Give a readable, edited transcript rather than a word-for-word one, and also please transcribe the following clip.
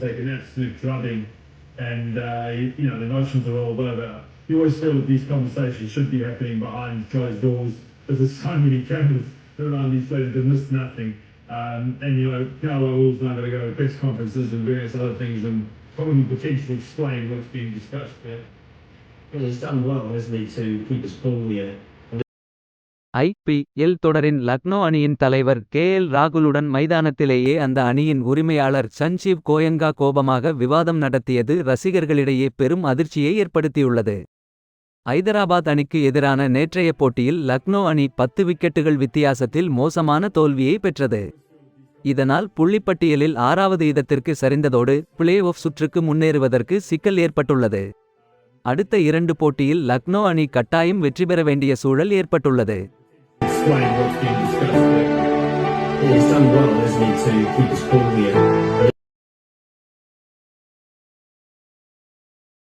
take an absolute drubbing, and the emotions are all over. You always feel that these conversations should be happening behind closed doors, because there's so many cameras around these places that miss nothing. Carlo Will's now going to go to press conferences and various other things and probably potentially explain what's being discussed there. Well, he's done well, hasn't he, to keep us cool here. ஐ.பி.எல் தொடரின் லக்னோ அணியின் தலைவர் K L. ராகுலுடன் மைதானத்திலேயே அந்த அணியின் உரிமையாளர் சஞ்சீவ் கோயங்கா கோபமாக விவாதம் நடத்தியது ரசிகர்களிடையே பெரும் அதிர்ச்சியை ஏற்படுத்தியுள்ளது. ஐதராபாத் அணிக்கு எதிரான நேற்றைய போட்டியில் லக்னோ அணி 10 விக்கெட்டுகள் வித்தியாசத்தில் மோசமான தோல்வியை பெற்றது. இதனால் புள்ளிப்பட்டியலில் 6வது இடத்திற்கு சரிந்ததோடு பிளே ஆஃப் சுற்றுக்கு முன்னேறுவதற்கு சிக்கல் ஏற்பட்டுள்ளது. அடுத்த 2 போட்டியில் லக்னோ அணி கட்டாயம் வெற்றி பெற வேண்டிய சூழல் ஏற்பட்டுள்ளது. Explain what's being discussed there. Well, he's done well, hasn't he, to keep us cool here.